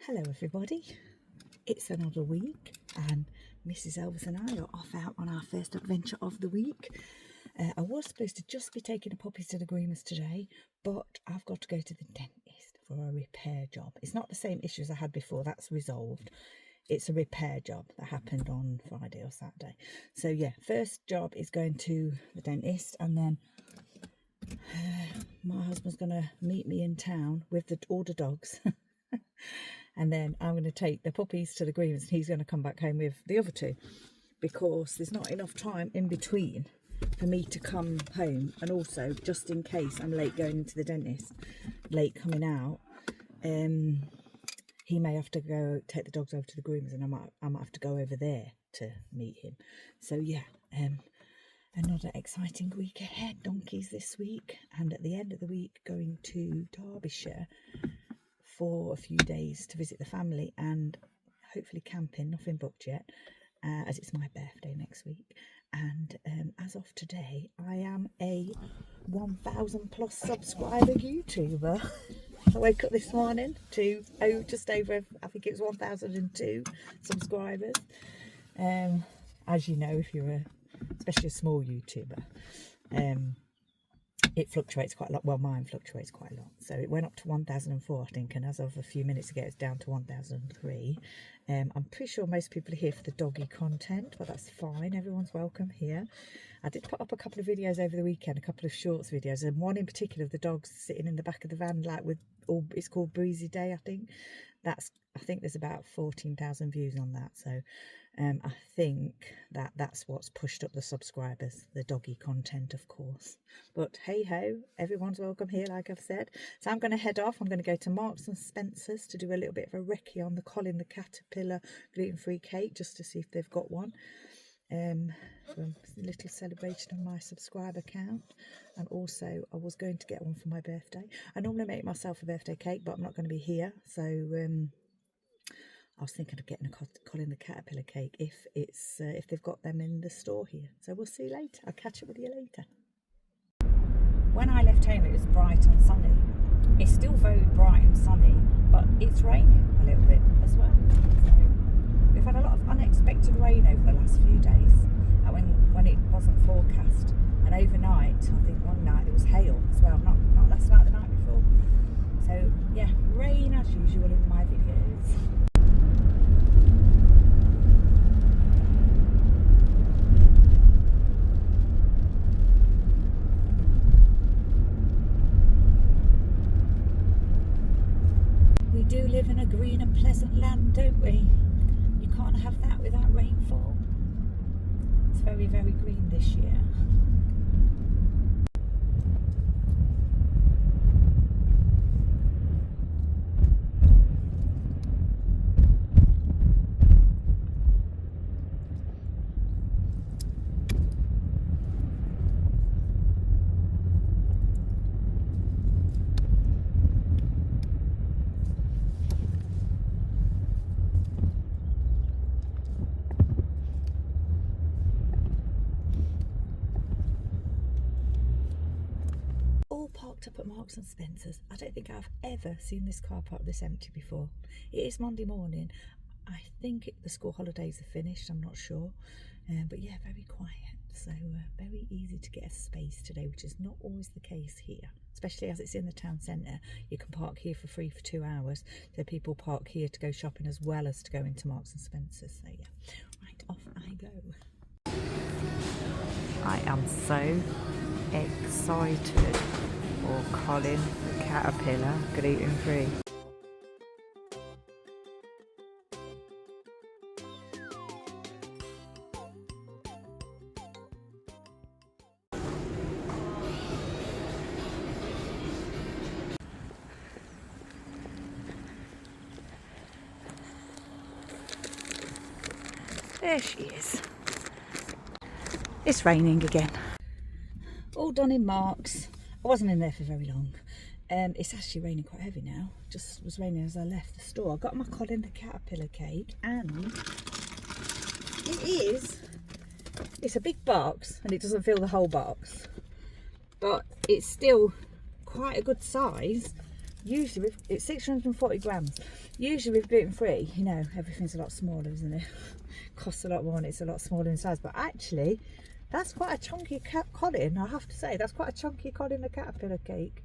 Hello everybody, it's another week and Mrs. Elvis and I are off out on our first adventure of the week. I was supposed to just be taking the puppies to the groomers today, but I've got to go to the dentist for a repair job. It's not the same issue as I had before, that's resolved. It's a repair job that happened on Friday or Saturday. So yeah, first job is going to the dentist, and then my husband's going to meet me in town with all the dogs. And then I'm going to take the puppies to the groomers and he's going to come back home with the other two, because there's not enough time in between for me to come home, and also just in case I'm late going into the dentist, late coming out, he may have to go take the dogs over to the groomers and I might have to go over there to meet him. So yeah, another exciting week ahead, donkeys this week, and at the end of the week going to Derbyshire for a few days to visit the family and hopefully camping, nothing booked yet, as it's my birthday next week. And as of today, I am a 1,000 plus subscriber YouTuber. I woke up this morning to just over, I think it was 1,002 subscribers. As you know, if you're especially a small YouTuber, it fluctuates quite a lot. Well, mine fluctuates quite a lot. So it went up to 1,004, I think, and as of a few minutes ago, it's down to 1,003. I'm pretty sure most people are here for the doggy content, but that's fine. Everyone's welcome here. I did put up a couple of videos over the weekend, a couple of shorts videos, and one in particular of the dogs sitting in the back of the van, like with all, it's called Breezy Day, I think. I think there's about 14,000 views on that. So I think that's what's pushed up the subscribers, the doggy content, of course. But hey ho, everyone's welcome here, like I've said. So I'm going to head off. I'm going to go to Marks and Spencer's to do a little bit of a recce on the Colin the Caterpillar gluten-free cake, just to see if they've got one. For a little celebration of my subscriber count. And also I was going to get one for my birthday. I normally make myself a birthday cake, but I'm not going to be here, so I was thinking of getting a Colin the Caterpillar cake if they've got them in the store here. So we'll see later. I'll catch up with you later. When I left home, it was bright and sunny. It's still very bright and sunny, but it's raining a little bit as well. So we've had a lot of unexpected rain over the last few days, when it wasn't forecast. And overnight, I think one night there was hail as well. Not last night, the night before. So yeah, rain as usual in my videos. We do live in a green and pleasant land, don't we? You can't have that without rainfall. It's very, very green this year. Parked up at Marks and Spencer's. I don't think I've ever seen this car park this empty before. It is Monday morning. I think the school holidays are finished, I'm not sure, but yeah, very quiet, so very easy to get a space today, which is not always the case here, especially as it's in the town centre. You can park here for free for 2 hours, so people park here to go shopping as well as to go into Marks and Spencer's. So yeah, right, off I go. I am so excited for Colin the Caterpillar gluten-free. There she is. It's raining again. All done in Marks. I wasn't in there for very long. It's actually raining quite heavy now. Just was raining as I left the store. I got my Colin the Caterpillar cake, and it's a big box and it doesn't fill the whole box, but it's still quite a good size Usually it's 640 grams. Usually with gluten free, you know, everything's a lot smaller, isn't it? Costs a lot more and it's a lot smaller in size. But actually, that's quite a chunky Colin, I have to say. That's quite a chunky Colin the Caterpillar cake.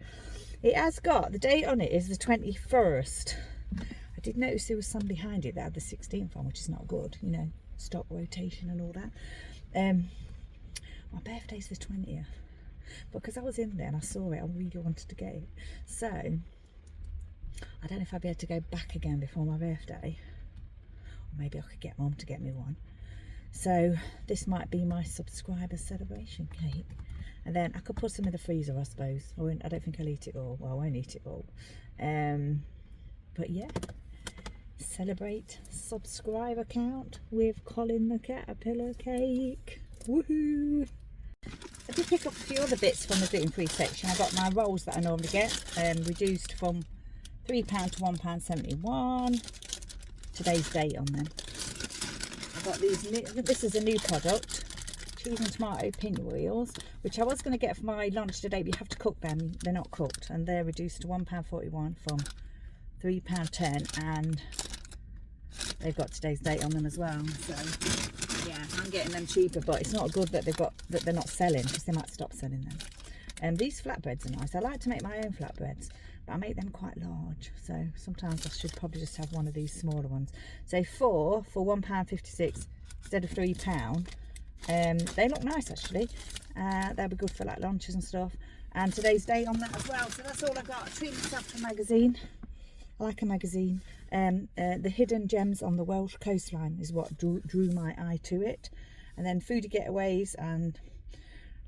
It has got, the date on it is the 21st. I did notice there was some behind it that had the 16th on, which is not good, you know, stock rotation and all that. My birthday's the 20th. Because I was in there and I saw it, I really wanted to get it. So, I don't know if I'll be able to go back again before my birthday. Or maybe I could get Mum to get me one. So, this might be my subscriber celebration cake. And then I could put some in the freezer, I suppose. I don't think I'll eat it all. Well, I won't eat it all. But yeah, celebrate subscriber count with Colin the Caterpillar cake. Woohoo! I did pick up a few other bits from the gluten-free section. I got my rolls that I normally get, reduced from £3 to £1.71. Today's date on them. I got these new, this is a new product, cheese and tomato pinwheels, which I was going to get for my lunch today, but you have to cook them. They're not cooked, and they're reduced to £1.41 from £3.10, and they've got today's date on them as well. So yeah, I'm getting them cheaper, but it's not good that they're not selling, because they might stop selling them. And these flatbreads are nice. I like to make my own flatbreads, but I make them quite large, so sometimes I should probably just have one of these smaller ones. So four for £1.56 instead of £3. They look nice actually. They'll be good for like lunches and stuff. And today's date on that as well. So that's all I got. I treat myself to a magazine. I like a magazine. The hidden gems on the Welsh coastline is what drew my eye to it. And then foodie getaways and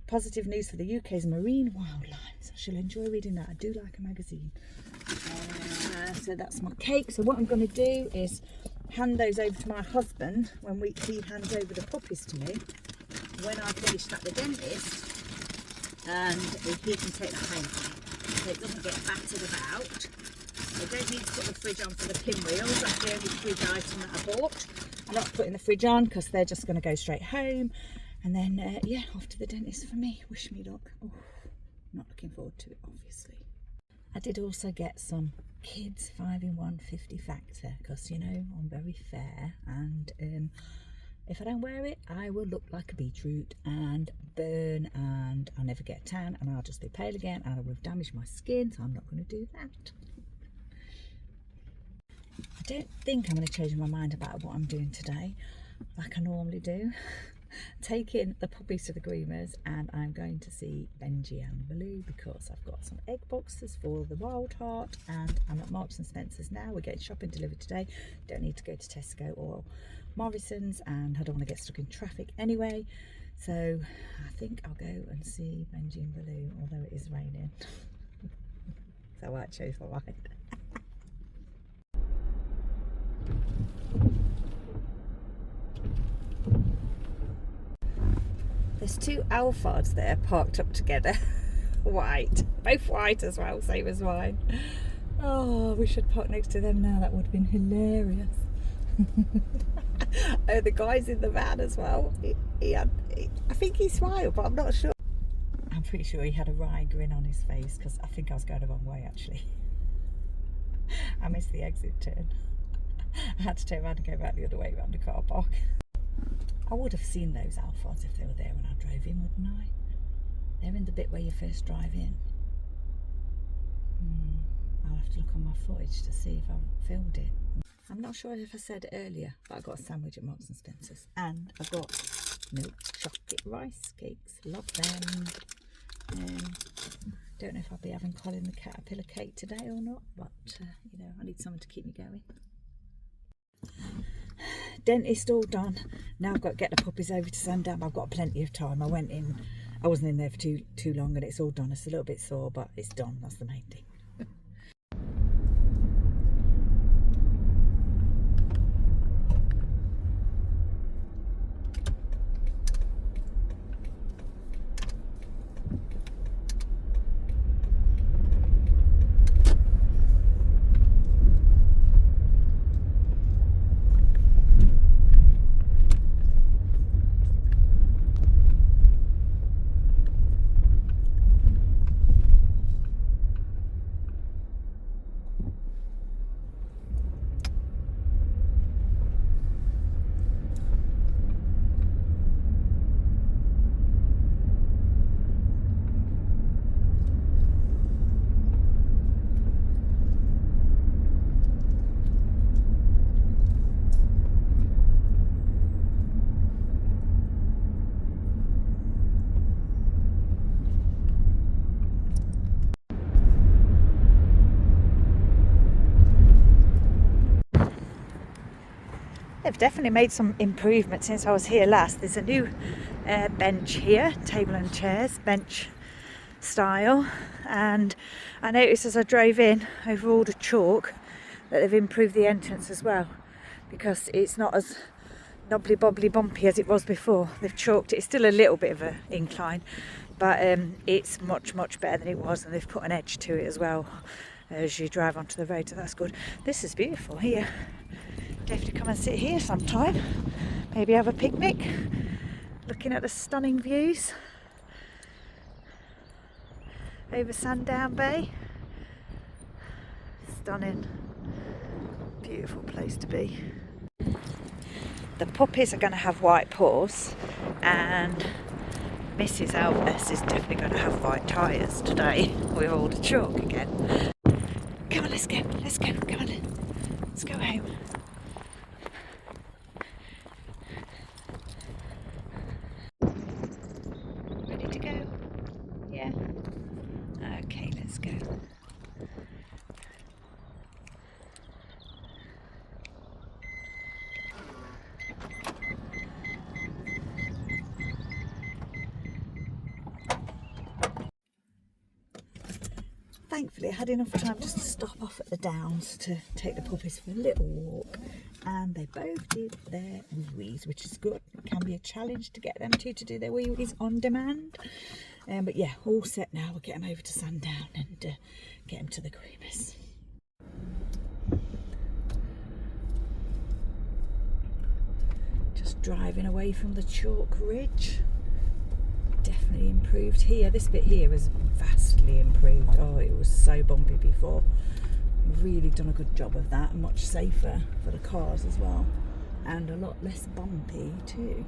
positive news for the UK's marine wildlife. So I shall enjoy reading that. I do like a magazine. So that's my cake. So what I'm going to do is hand those over to my husband when he hands over the puppies to me when I finish at the dentist, and he can take that home so it doesn't get battered about. I don't need to put the fridge on for the pinwheels. That's the only fridge item that I bought. I'm not putting the fridge on because they're just going to go straight home. And then, yeah, off to the dentist for me. Wish me luck. Oh, not looking forward to it, obviously. I did also get some kids 5-in-1 50 factor because, you know, I'm very fair. And if I don't wear it, I will look like a beetroot and burn, and I'll never get a tan, and I'll just be pale again, and I will have damaged my skin, so I'm not going to do that. I don't think I'm going to change my mind about what I'm doing today like I normally do. Taking the puppies to the groomers, and I'm going to see Benji and Baloo because I've got some egg boxes for the Wild Heart, and I'm at Marks and Spencer's now. We're getting shopping delivered today. Don't need to go to Tesco or Morrison's, and I don't want to get stuck in traffic anyway. So I think I'll go and see Benji and Baloo, although it is raining. So I chose my mind. There's two Alphards there parked up together. White, both white as well, same as mine. Oh, we should park next to them now. That would have been hilarious. Oh, the guy's in the van as well. I think he smiled, but I'm not sure. I'm pretty sure he had a wry grin on his face because I think I was going the wrong way actually. I missed the exit turn. I had to turn around and go back the other way around the car park. I would have seen those Alphards if they were there when I drove in, wouldn't I? They're in the bit where you first drive in. I'll have to look on my footage to see if I filmed it. I'm not sure if I said earlier, but I got a sandwich at Marks and Spencer's, and I got milk chocolate rice cakes. Love them. Don't know if I'll be having Colin the Caterpillar cake today or not, but you know, I need something to keep me going. Dentist all done. Now I've got to get the puppies over to Sandam. I've got plenty of time. I went in, I wasn't in there for too long, and it's all done. It's a little bit sore, but it's done. That's the main thing. They've definitely made some improvements since I was here last. There's a new bench here, table and chairs, bench style, and I noticed as I drove in over all the chalk that they've improved the entrance as well, because it's not as knobbly bobbly bumpy as it was before. They've chalked it. It's still a little bit of an incline, but it's much better than it was, and they've put an edge to it as well as you drive onto the road, so that's good. This is beautiful here. Definitely come and sit here sometime, maybe have a picnic looking at the stunning views over Sandown Bay. Stunning, beautiful place to be. The puppies are going to have white paws, and Mrs. Elvis is definitely going to have white tyres today with all the chalk again. Come on, let's go, come on, let's go home. Ready to go? Yeah? Okay, let's go. Thankfully I had enough time just to stop off at the Downs to take the puppies for a little walk, and they both did their wee-wees, which is good. It can be a challenge to get them to do their wee-wees on demand, but yeah, all set now. We'll get them over to Sandown and get them to the creamers. Just driving away from the chalk ridge. Definitely improved here. This bit here is vastly improved. Oh, it was so bumpy before. Really done a good job of that, and much safer for the cars as well, and a lot less bumpy too.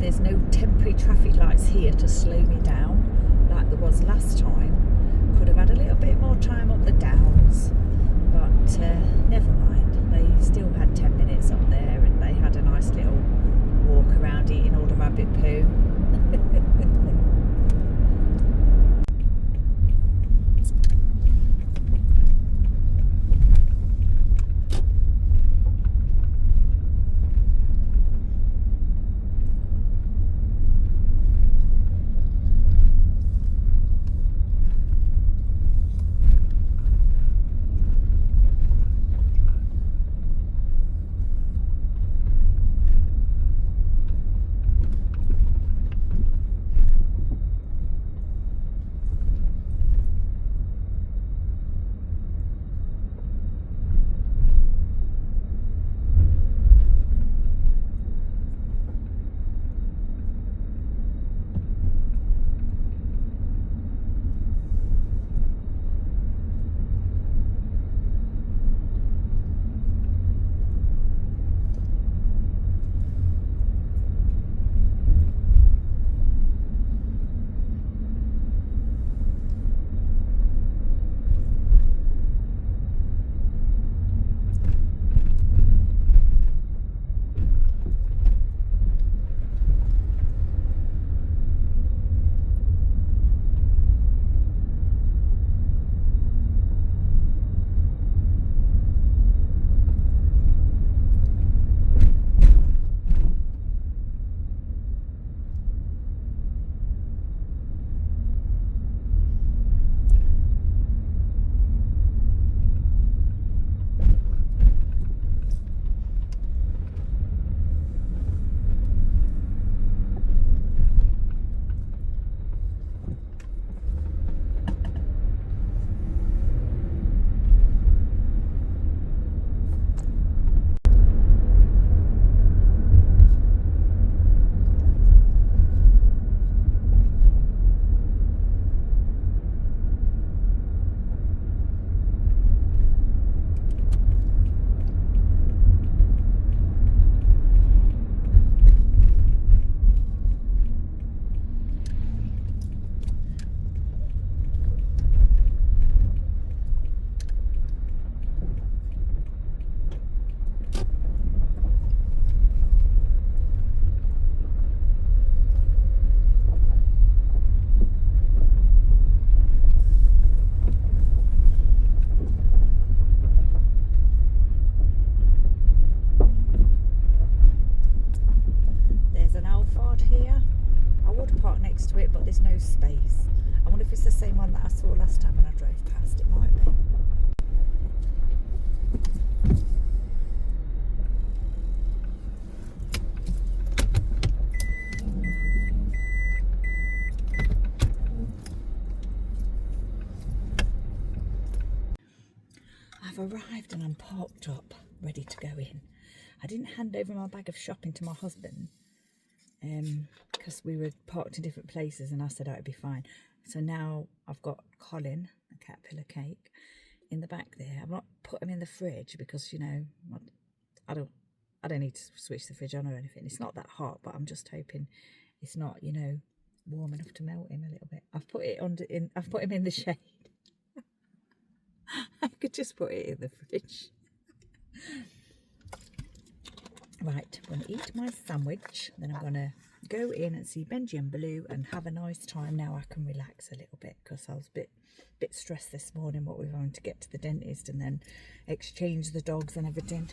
There's no temporary traffic lights here to slow me down like there was last time. Could have had a little bit more time up the Downs, but never mind. They still had 10 minutes up there, and they had a nice little walk around eating all the rabbit poo. there's no space. I wonder if it's the same one that I saw last time when I drove past. It might be. I've arrived and I'm parked up, ready to go in. I didn't hand over my bag of shopping to my husband because we were parked in different places, and I said it'd be fine. So now I've got Colin, a caterpillar cake, in the back there. I've not put him in the fridge because, you know, I don't need to switch the fridge on or anything. It's not that hot, but I'm just hoping it's not, you know, warm enough to melt him a little bit. I've put him in the shade. I could just put it in the fridge. Right, I'm going to eat my sandwich, then I'm going to go in and see Benji and Blue and have a nice time. Now I can relax a little bit because I was a bit stressed this morning what we were going to get to the dentist and then exchange the dogs and everything.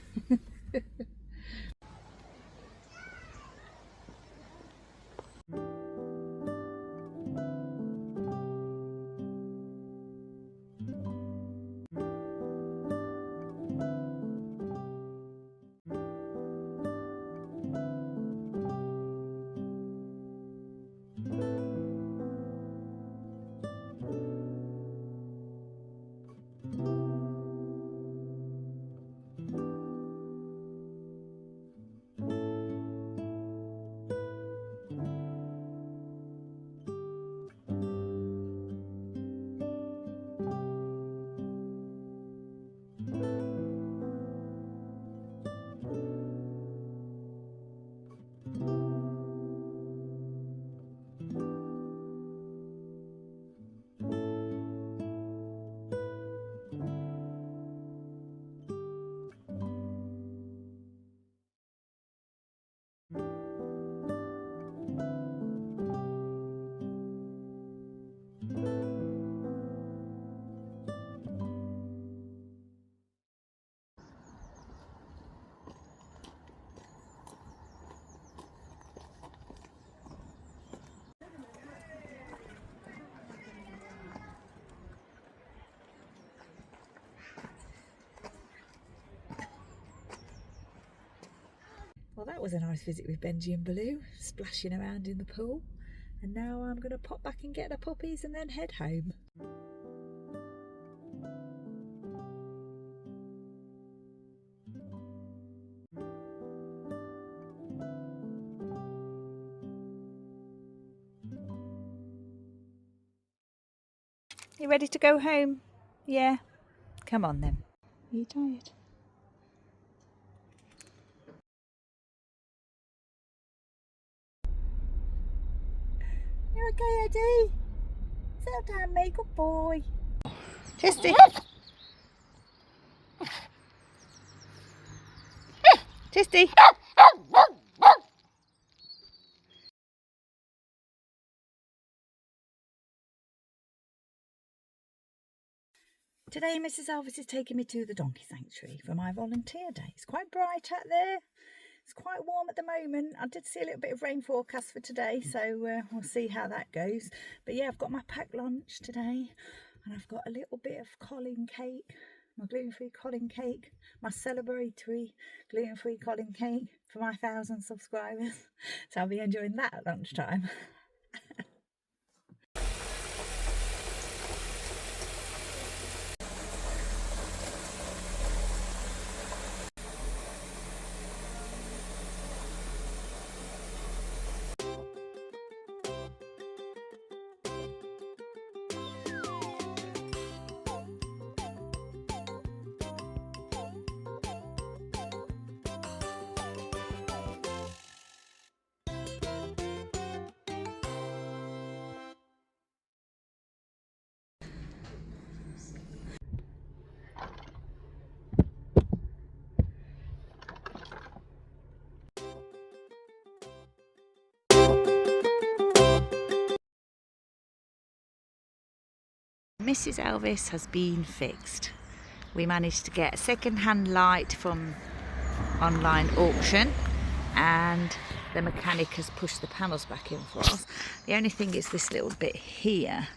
Well, that was a nice visit with Benji and Baloo, splashing around in the pool. And now I'm going to pop back and get the puppies and then head home. You ready to go home? Yeah. Come on then. Are you tired? You okay, Eddie? Settle down, mate. Good boy. Testy. Testy. Today Mrs. Elvis is taking me to the donkey sanctuary for my volunteer day. It's quite bright out there. It's quite warm at the moment. I did see a little bit of rain forecast for today, so we'll see how that goes. But yeah, I've got my packed lunch today, and I've got a little bit of Colin cake, my gluten-free Colin cake, my celebratory gluten-free Colin cake for my 1,000 subscribers. So I'll be enjoying that at lunchtime. Mrs. Elvis has been fixed. We managed to get a second-hand light from online auction, and the mechanic has pushed the panels back in for us. The only thing is this little bit here,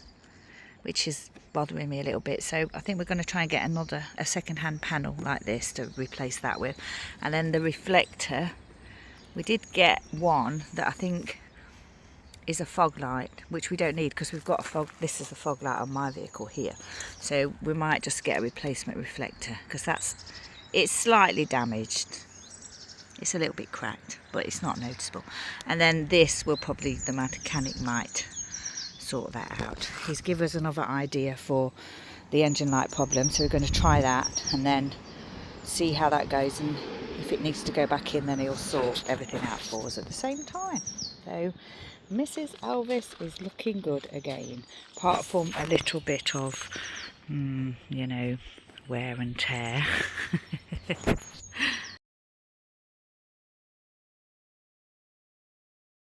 which is bothering me a little bit. So I think we're going to try and get a second-hand panel like this to replace that with. And then the reflector, we did get one that I think is a fog light, which we don't need because we've got a fog. This is the fog light on my vehicle here. So we might just get a replacement reflector because it's slightly damaged. It's a little bit cracked, but it's not noticeable. And then this will probably, the mechanic might sort that out. He's given us another idea for the engine light problem, so we're going to try that and then see how that goes, and if it needs to go back in then he'll sort everything out for us at the same time. So Mrs. Elvis is looking good again, apart from a little bit of you know, wear and tear.